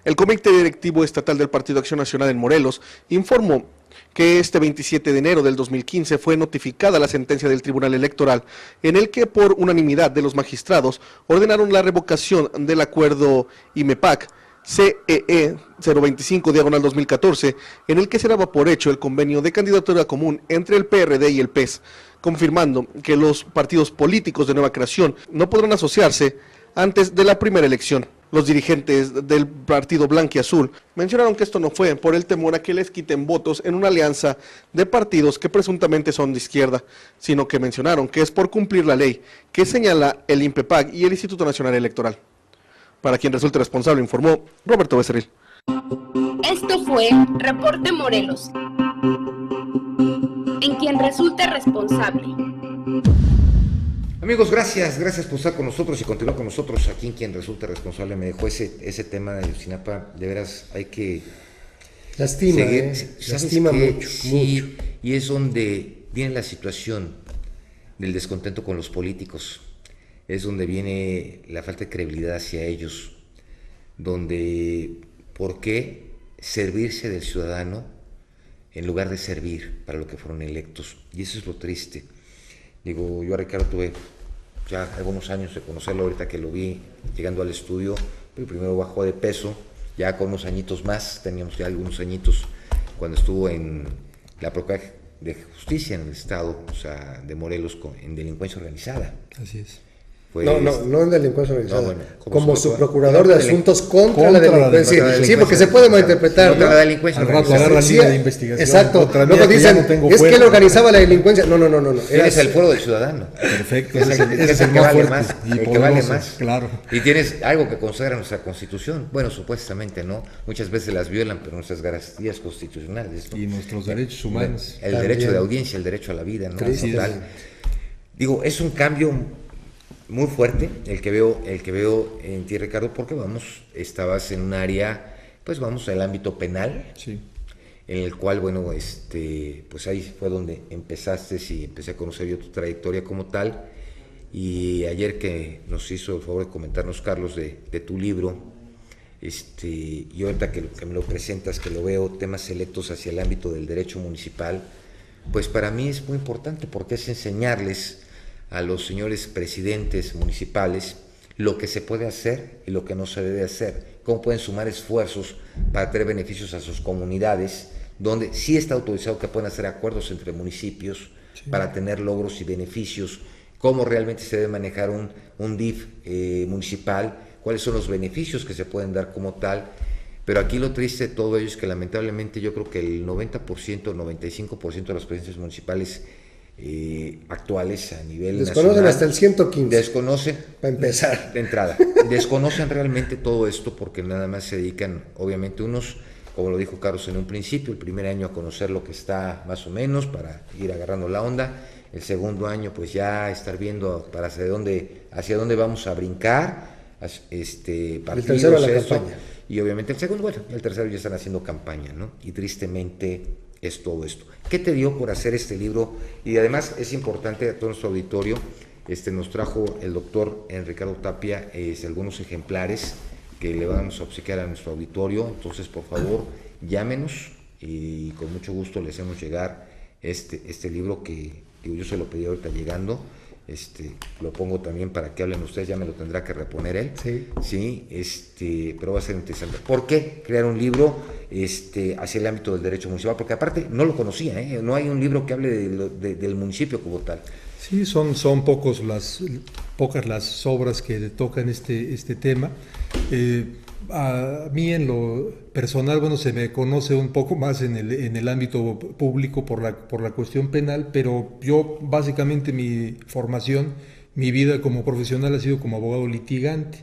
El Comité Directivo Estatal del Partido Acción Nacional en Morelos informó que este 27 de enero del 2015 fue notificada la sentencia del Tribunal Electoral, en el que por unanimidad de los magistrados ordenaron la revocación del acuerdo IMEPAC CEE 025/2014, en el que se daba por hecho el convenio de candidatura común entre el PRD y el PES, confirmando que los partidos políticos de nueva creación no podrán asociarse antes de la primera elección. Los dirigentes del partido blanquiazul mencionaron que esto no fue por el temor a que les quiten votos en una alianza de partidos que presuntamente son de izquierda, sino que mencionaron que es por cumplir la ley que señala el INPEPAC y el Instituto Nacional Electoral. Para quien resulte responsable, informó Roberto Becerril. Esto fue Reporte Morelos en quien resulte responsable. Amigos, gracias por estar con nosotros y continuar con nosotros aquí en quien resulta responsable. Me dejó ese tema de Ayotzinapa, de veras hay que lastima, seguir, lastima mucho, sí, mucho. Y es donde viene la situación del descontento con los políticos, es donde viene la falta de credibilidad hacia ellos, donde ¿por qué servirse del ciudadano en lugar de servir para lo que fueron electos? Y eso es lo triste. Digo, yo a Ricardo tuve ya algunos años de conocerlo, ahorita que lo vi llegando al estudio, pero primero bajó de peso, ya con unos añitos más, teníamos ya algunos añitos, cuando estuvo en la Procuraduría de Justicia en el Estado, o sea, de Morelos, en delincuencia organizada. Así es. Fue No en delincuencia organizada, no, bueno, como subprocurador de asuntos contra la delincuencia. Sí, porque se puede malinterpretar. Contra la delincuencia. Al rato agarra la línea de investigación. Exacto. Luego dicen, es que él organizaba la delincuencia. No. Tienes el fuero del ciudadano. Perfecto. Es el que vale más. El que vale más. Claro. Y tienes algo que consagra nuestra Constitución. Bueno, supuestamente, ¿no? Muchas veces las violan, pero nuestras garantías constitucionales, ¿no? Y nuestros derechos humanos. El derecho de audiencia, el derecho a la vida, ¿no? Digo, es un cambio muy fuerte el que veo en ti, Ricardo, porque estabas en un área, pues vamos al ámbito penal, sí, en el cual, bueno, pues ahí fue donde empezaste y empecé a conocer yo tu trayectoria como tal. Y ayer que nos hizo el favor de comentarnos, Carlos, de tu libro, y ahorita que me lo presentas, que lo veo, temas selectos hacia el ámbito del derecho municipal, pues para mí es muy importante porque es enseñarles a los señores presidentes municipales lo que se puede hacer y lo que no se debe hacer, cómo pueden sumar esfuerzos para traer beneficios a sus comunidades, donde sí está autorizado que puedan hacer acuerdos entre municipios, sí, para tener logros y beneficios, cómo realmente se debe manejar un DIF municipal, cuáles son los beneficios que se pueden dar como tal. Pero aquí lo triste de todo ello es que lamentablemente yo creo que el 90%, 95% de las presidencias municipales actuales a nivel desconocen nacional, hasta el 115. Desconocen, para empezar. De entrada, desconocen realmente todo esto porque nada más se dedican, obviamente, unos, como lo dijo Carlos en un principio, el primer año a conocer lo que está más o menos para ir agarrando la onda, el segundo año pues ya estar viendo para hacia dónde vamos a brincar, partidos, el tercero la campaña. Y obviamente el segundo, bueno, el tercero ya están haciendo campaña, ¿no? Y tristemente es todo esto. ¿Qué te dio por hacer este libro? Y además es importante a todo nuestro auditorio, nos trajo el doctor Ricardo Tapia algunos ejemplares que le vamos a obsequiar a nuestro auditorio, entonces por favor llámenos y con mucho gusto les hacemos llegar este libro que yo se lo pedí ahorita llegando. Lo pongo también para que hablen ustedes, ya me lo tendrá que reponer él. Sí, pero va a ser interesante. ¿Por qué crear un libro hacia el ámbito del derecho municipal? Porque aparte no lo conocía, no hay un libro que hable del municipio como tal. Sí, son pocas las obras que tocan este tema. A mí en lo personal, bueno, se me conoce un poco más en el ámbito público por la cuestión penal, pero yo básicamente mi formación, mi vida como profesional ha sido como abogado litigante.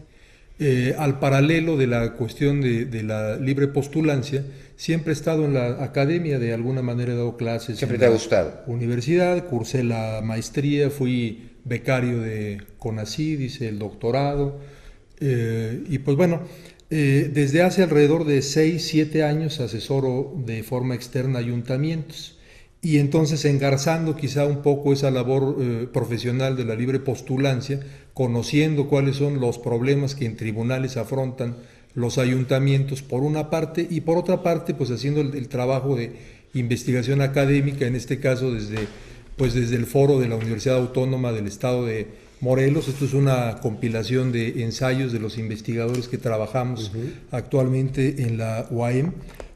Al paralelo de la cuestión de la libre postulancia, siempre he estado en la academia, de alguna manera he dado clases. ¿Siempre te ha gustado? Universidad, cursé la maestría, fui becario de CONACYT, hice el doctorado, y pues bueno, desde hace alrededor de 6-7 años asesoro de forma externa ayuntamientos, y entonces engarzando quizá un poco esa labor profesional de la libre postulancia, conociendo cuáles son los problemas que en tribunales afrontan los ayuntamientos por una parte, y por otra parte pues haciendo el trabajo de investigación académica, en este caso desde el foro de la Universidad Autónoma del Estado de Morelos. Esto es una compilación de ensayos de los investigadores que trabajamos actualmente en la UAM.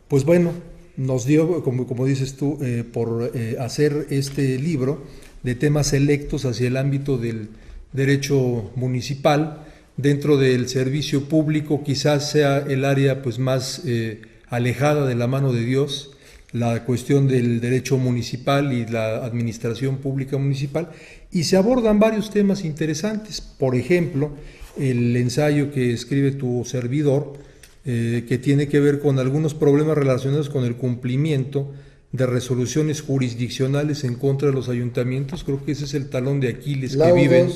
Pues bueno, nos dio, como dices tú, por hacer este libro de temas selectos hacia el ámbito del derecho municipal. Dentro del servicio público quizás sea el área pues más alejada de la mano de Dios, la cuestión del derecho municipal y la administración pública municipal, y se abordan varios temas interesantes. Por ejemplo, el ensayo que escribe tu servidor, que tiene que ver con algunos problemas relacionados con el cumplimiento de resoluciones jurisdiccionales en contra de los ayuntamientos. Creo que ese es el talón de Aquiles que viven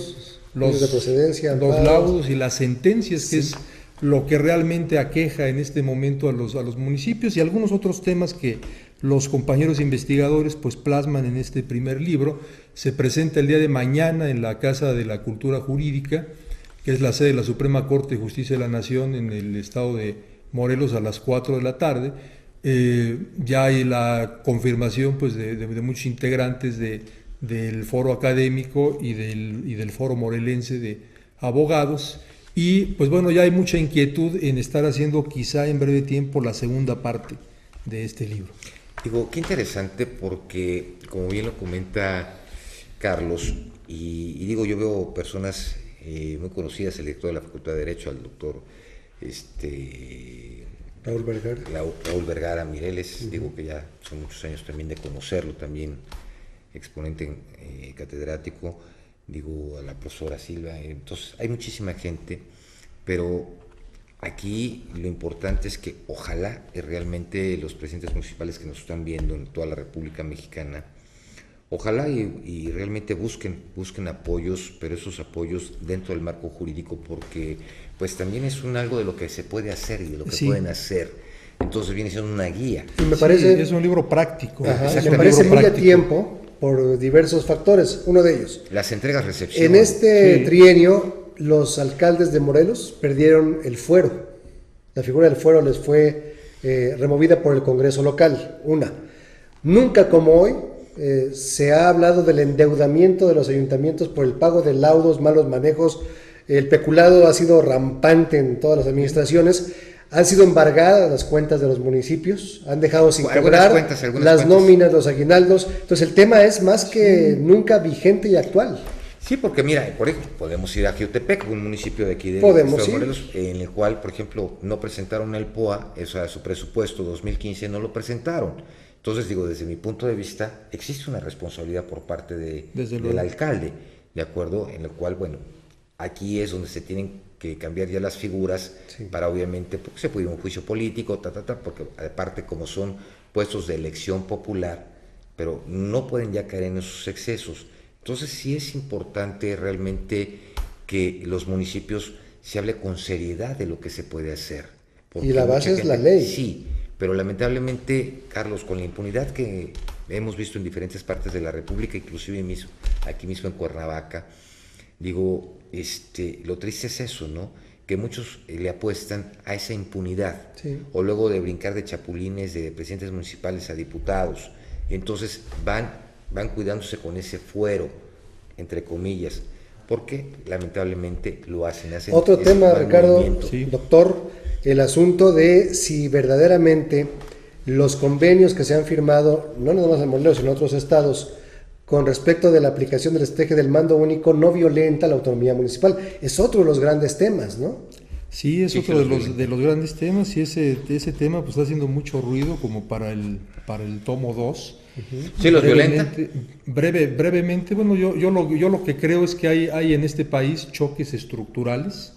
los laudos y las sentencias, que es lo que realmente aqueja en este momento a los municipios, y algunos otros temas que los compañeros investigadores pues plasman en este primer libro. Se presenta el día de mañana en la Casa de la Cultura Jurídica, que es la sede de la Suprema Corte de Justicia de la Nación en el estado de Morelos, a las 4 de la tarde. Ya hay la confirmación pues de muchos integrantes del foro académico y del foro morelense de abogados, y pues bueno, ya hay mucha inquietud en estar haciendo quizá en breve tiempo la segunda parte de este libro. Digo, qué interesante, porque como bien lo comenta Carlos, y digo, yo veo personas muy conocidas, el director de la Facultad de Derecho, al doctor Raúl Vergara Mireles, digo que ya son muchos años también de conocerlo, también exponente catedrático, digo, a la profesora Silva. Entonces hay muchísima gente, pero aquí lo importante es que ojalá realmente los presidentes municipales que nos están viendo en toda la República Mexicana, ojalá y realmente busquen apoyos, pero esos apoyos dentro del marco jurídico, porque pues también es algo de lo que se puede hacer y de lo que pueden hacer. Entonces viene siendo una guía. Y me parece, es un libro práctico. Me parece muy a tiempo por diversos factores. Uno de ellos, las entregas-recepción. En este trienio, los alcaldes de Morelos perdieron el fuero. La figura del fuero les fue removida por el Congreso local. Nunca como hoy se ha hablado del endeudamiento de los ayuntamientos por el pago de laudos, malos manejos. El peculado ha sido rampante en todas las administraciones. Han sido embargadas las cuentas de los municipios, han dejado sin cobrar las nóminas, los aguinaldos. Entonces el tema es más que nunca vigente y actual. Sí, porque mira, por ejemplo, podemos ir a Jiutepec, un municipio de aquí de Morelos, en el cual, por ejemplo, no presentaron el POA, o sea, su presupuesto 2015 no lo presentaron. Entonces digo, desde mi punto de vista, existe una responsabilidad por parte del alcalde, ¿de acuerdo? En lo cual, bueno, aquí es donde se tienen que cambiar ya las figuras para, obviamente, porque se puede ir a un juicio político, porque aparte como son puestos de elección popular, pero no pueden ya caer en esos excesos. Entonces sí es importante realmente que los municipios se hable con seriedad de lo que se puede hacer. Y la base es la ley. Sí, pero lamentablemente, Carlos, con la impunidad que hemos visto en diferentes partes de la República, inclusive aquí mismo en Cuernavaca, digo, lo triste es eso, ¿no? Que muchos le apuestan a esa impunidad, o luego de brincar de chapulines de presidentes municipales a diputados. Entonces van cuidándose con ese fuero, entre comillas, porque lamentablemente lo hacen. Otro tema, Ricardo, doctor, el asunto de si verdaderamente los convenios que se han firmado, no nada más en Morelos, sino en otros estados, con respecto de la aplicación del estrategia del mando único, no violenta la autonomía municipal. Es otro de los grandes temas, ¿no? Sí, es otro de los grandes temas, y ese tema pues está haciendo mucho ruido como para el tomo 2. ¿Sí los violenta? Brevemente, bueno, yo lo que creo es que hay en este país choques estructurales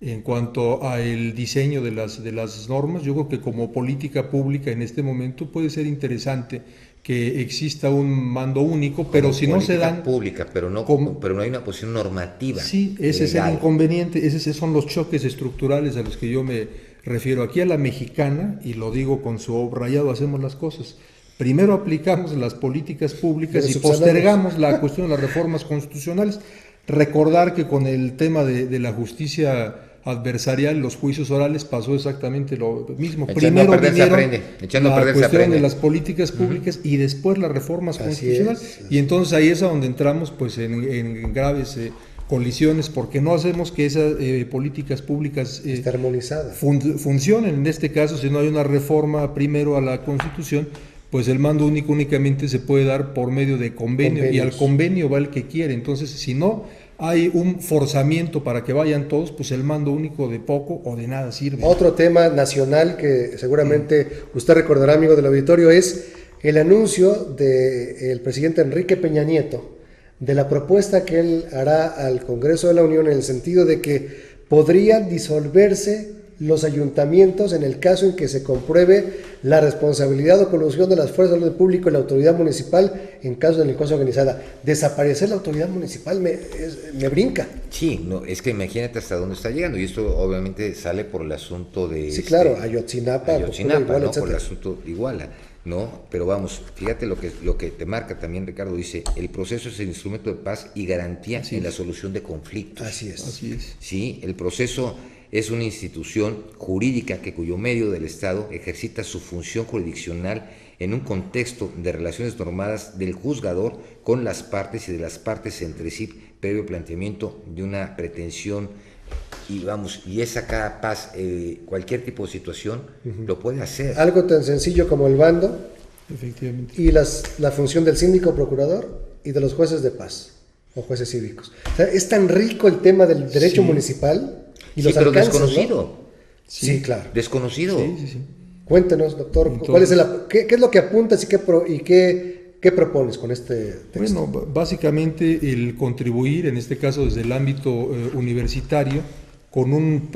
en cuanto a el diseño de las normas. Yo creo que como política pública en este momento puede ser interesante que exista un mando único, pero si no se dan... pública, pero no hay una posición normativa. Sí, ese es el inconveniente, esos son los choques estructurales a los que yo me refiero. Aquí a la mexicana, y lo digo con su rayado, hacemos las cosas. Primero aplicamos las políticas públicas y postergamos la cuestión de las reformas constitucionales. Recordar que con el tema de la justicia adversarial, los juicios orales, pasó exactamente lo mismo. Primero vinieron la cuestión de las políticas públicas y después las reformas constitucionales. Y entonces ahí es a donde entramos pues en graves colisiones, porque no hacemos que esas políticas públicas funcionen. En este caso, si no hay una reforma primero a la Constitución, pues el mando único únicamente se puede dar por medio de convenio, y al convenio va el que quiere. Entonces, si no hay un forzamiento para que vayan todos, pues el mando único de poco o de nada sirve. Otro tema nacional que seguramente usted recordará, amigo del auditorio, es el anuncio del presidente Enrique Peña Nieto de la propuesta que él hará al Congreso de la Unión, en el sentido de que podrían disolverse los ayuntamientos en el caso en que se compruebe la responsabilidad o colusión de las fuerzas de orden público y la autoridad municipal en caso de delincuencia organizada. Desaparecer la autoridad municipal me brinca. Sí, no, es que imagínate hasta dónde está llegando, y esto obviamente sale por el asunto de... Sí, claro, Ayotzinapa, ¿no? Por el asunto de Iguala, ¿no? Pero vamos, fíjate lo que te marca también, Ricardo, dice, el proceso es el instrumento de paz y garantía en la solución de conflictos. Así es. Sí, el proceso es una institución jurídica cuyo medio del Estado ejercita su función jurisdiccional en un contexto de relaciones normadas del juzgador con las partes y de las partes entre sí, previo planteamiento de una pretensión, y es acá paz, cualquier tipo de situación lo puede hacer. Algo tan sencillo como el bando, efectivamente, y la función del síndico procurador y de los jueces de paz o jueces cívicos. O sea, es tan rico el tema del derecho municipal. Y los pero alcances, desconocido. ¿no? Sí, claro. Desconocido. Sí. Cuéntenos, doctor, entonces, ¿qué es lo que apuntas y qué propones con este texto? Bueno, básicamente el contribuir, en este caso desde el ámbito universitario, con un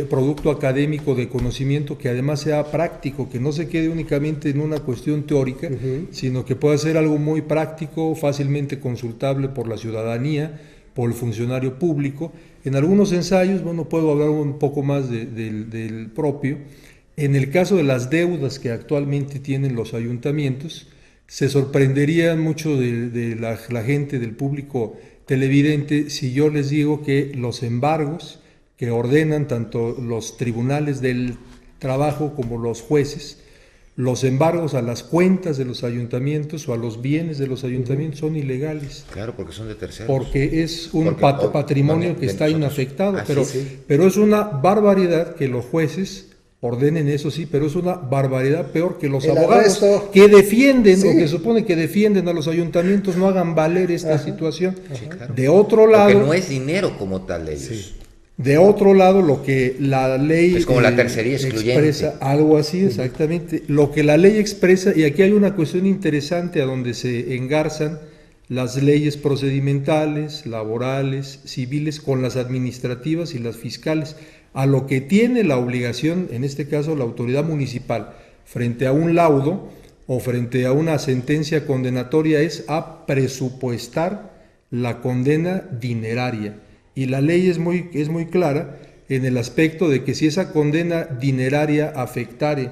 producto académico de conocimiento que además sea práctico, que no se quede únicamente en una cuestión teórica, sino que pueda ser algo muy práctico, fácilmente consultable por la ciudadanía, por el funcionario público. En algunos ensayos, bueno, puedo hablar un poco más del propio. En el caso de las deudas que actualmente tienen los ayuntamientos, se sorprenderían mucho de la gente, del público televidente, si yo les digo que los embargos que ordenan tanto los tribunales del trabajo como los jueces, los embargos a las cuentas de los ayuntamientos o a los bienes de los ayuntamientos son ilegales. Claro, porque son de terceros. Porque es un patrimonio que está inafectado, pero es una barbaridad que los jueces ordenen eso, sí, pero es una barbaridad peor que los abogados que defienden o que supone que defienden a los ayuntamientos no hagan valer esta situación. Claro. De otro lado... Porque no es dinero como tal de ellos. Sí. De otro lado, lo que la ley es como la tercería excluyente. Expresa, algo así exactamente, lo que la ley expresa, y aquí hay una cuestión interesante a donde se engarzan las leyes procedimentales, laborales, civiles, con las administrativas y las fiscales, a lo que tiene la obligación, en este caso la autoridad municipal, frente a un laudo o frente a una sentencia condenatoria, es a presupuestar la condena dineraria. Y la ley es muy clara en el aspecto de que si esa condena dineraria afectare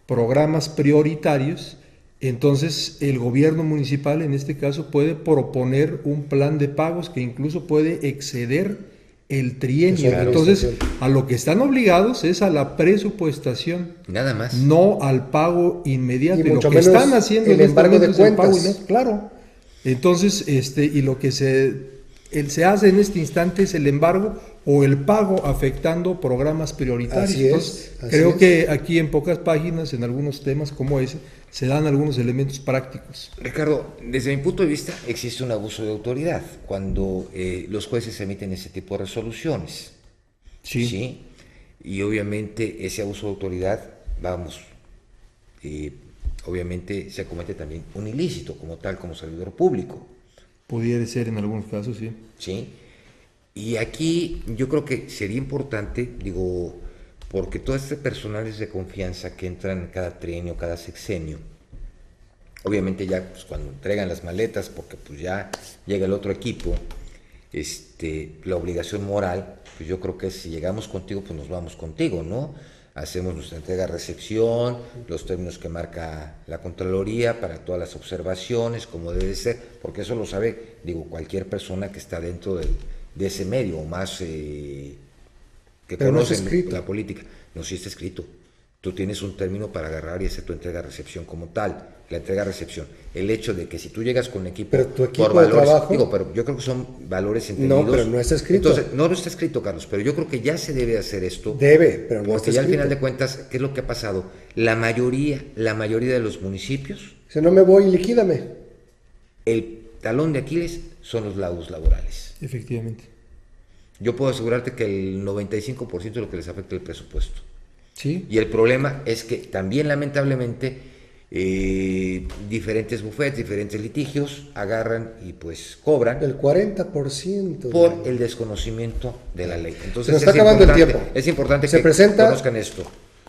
programas prioritarios, entonces el gobierno municipal en este caso puede proponer un plan de pagos que incluso puede exceder el trienio. Entonces, a lo que están obligados es a la presupuestación. Nada más. No al pago inmediato. Y mucho lo que menos están haciendo el embargo de cuentas. Claro. Entonces, y lo que se hace en este instante es el embargo o el pago afectando programas prioritarios. Entonces, creo que aquí en pocas páginas, en algunos temas como ese, se dan algunos elementos prácticos. Ricardo, desde mi punto de vista existe un abuso de autoridad cuando los jueces emiten ese tipo de resoluciones. Sí. Y obviamente ese abuso de autoridad, obviamente se comete también un ilícito como tal, como servidor público. Pudiera ser en algunos casos, sí. Sí. Y aquí yo creo que sería importante, porque todo este personal es de confianza que entran cada trienio, cada sexenio, obviamente ya pues, cuando entregan las maletas, porque pues ya llega el otro equipo, la obligación moral, pues yo creo que si llegamos contigo, pues nos vamos contigo, ¿no? Hacemos nuestra entrega-recepción, los términos que marca la Contraloría para todas las observaciones, como debe ser, porque eso lo sabe, cualquier persona que está dentro de ese medio, o más que conoce la política. No, sí está escrito. Tú tienes un término para agarrar y hacer tu entrega-recepción como tal. La entrega-recepción. El hecho de que si tú llegas con un equipo, pero tu equipo por valores, de trabajo, pero yo creo que son valores entendidos. No, pero no está escrito. Entonces, no está escrito, Carlos, pero yo creo que ya se debe hacer esto. Debe, pero no está escrito. Porque ya al final de cuentas, ¿qué es lo que ha pasado? La mayoría de los municipios... Si no me voy, liquídame. El talón de Aquiles son los laudos laborales. Efectivamente. Yo puedo asegurarte que el 95% de lo que les afecta es el presupuesto. Sí. Y el problema es que también lamentablemente diferentes bufetes, diferentes litigios agarran y pues cobran el 40% por el desconocimiento de la ley. Entonces se nos está acabando el tiempo. Es importante se que presenta conozcan esto.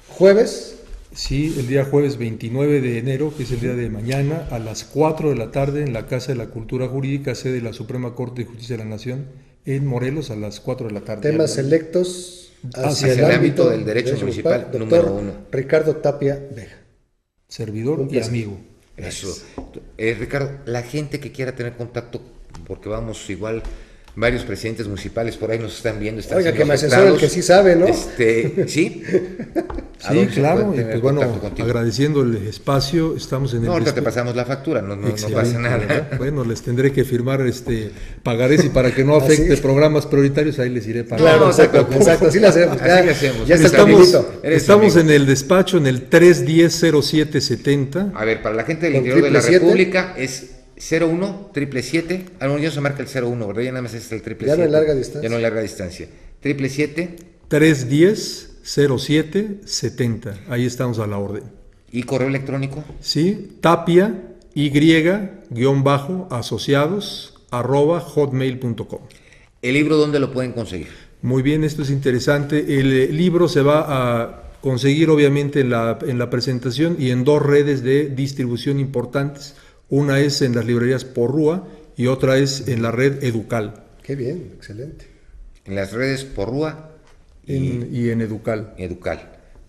Jueves. Sí, el día jueves 29 de enero, que es el día de mañana, a las 4 de la tarde en la Casa de la Cultura Jurídica, sede de la Suprema Corte de Justicia de la Nación, en Morelos, a las 4 de la tarde. Temas selectos hacia el ámbito del derecho municipal, número 1. Ricardo Tapia Vega. Servidor y amigo. Eso. Ricardo, la gente que quiera tener contacto, porque vamos igual, varios presidentes municipales por ahí nos están viendo. Oiga, que me asesore el que sí sabe, ¿no? Sí. Sí, claro, y pues bueno, agradeciendo el espacio, estamos en el... No, ahorita te pasamos la factura, no pasa nada. ¿Verdad? Bueno, les tendré que firmar pagarés y para que no afecte programas prioritarios, ahí les iré pagando. Claro, exacto, así lo hacemos. Así lo hacemos. Ya estamos en el despacho, en el 310-0770. A ver, para la gente del interior de la República es 01 777, ya se marca el 01, ¿verdad? Ya nada más es el 777. Ya no hay larga distancia. Ya no hay larga distancia. 777 310-0770, ahí estamos a la orden. ¿Y correo electrónico? Sí, Tapia, _asociados@hotmail.com. ¿El libro dónde lo pueden conseguir? Muy bien, esto es interesante. El libro se va a conseguir obviamente en la presentación y en 2 redes de distribución importantes. Una es en las librerías Porrúa y otra es en la red Educal. Qué bien, excelente. En las redes Porrúa y en Educal.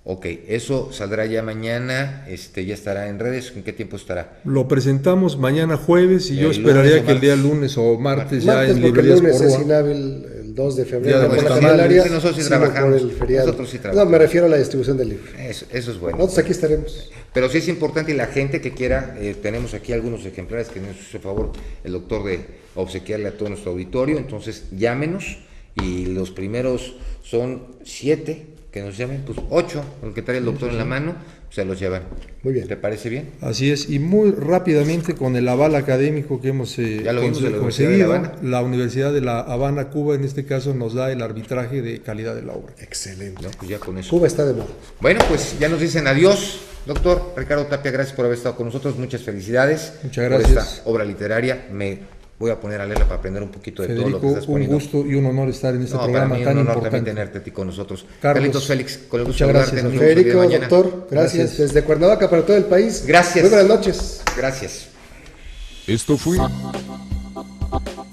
Ok, eso saldrá ya mañana, ya estará en redes. ¿En qué tiempo estará? Lo presentamos mañana jueves y yo esperaría que el día lunes o martes ya en librerías Porrúa. El lunes es Porrúa. inhábil, el 2 de febrero. Nosotros sí trabajamos. Nosotros sí trabajamos. No, me refiero a la distribución del libro. Eso es bueno. Nosotros aquí estaremos. Pero sí es importante, y la gente que quiera, tenemos aquí algunos ejemplares que nos hizo favor el doctor de obsequiarle a todo nuestro auditorio, entonces llámenos, y los primeros son 7 que nos llamen, pues 8, con que trae el doctor en la mano, se los llevan. Muy bien. ¿Te parece bien? Así es, y muy rápidamente con el aval académico que hemos conseguido, la Universidad de La Habana, Cuba, en este caso nos da el arbitraje de calidad de la obra. Excelente. No, pues ya con eso. Cuba está de moda. Bueno, pues ya nos dicen adiós. Doctor Ricardo Tapia, gracias por haber estado con nosotros, muchas felicidades. Muchas gracias. Por esta obra literaria. Me voy a poner a leerla para aprender un poquito de Federico, todo lo que estás poniendo. un gusto y un honor estar en este programa para mí tan un honor importante. también tenerte a ti con nosotros. Carlos, Félix, con el gusto muchas de gracias. saludarte. Federico, doctor, gracias. Desde Cuernavaca para todo el país. Gracias. Muy buenas noches. Gracias. Esto fue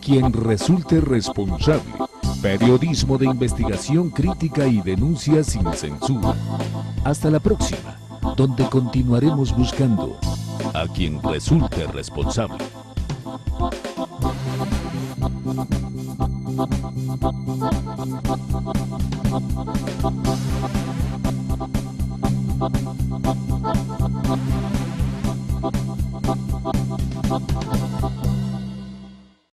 Quien Resulte Responsable. Periodismo de investigación crítica y denuncia sin censura. Hasta la próxima, donde continuaremos buscando a quien resulte responsable.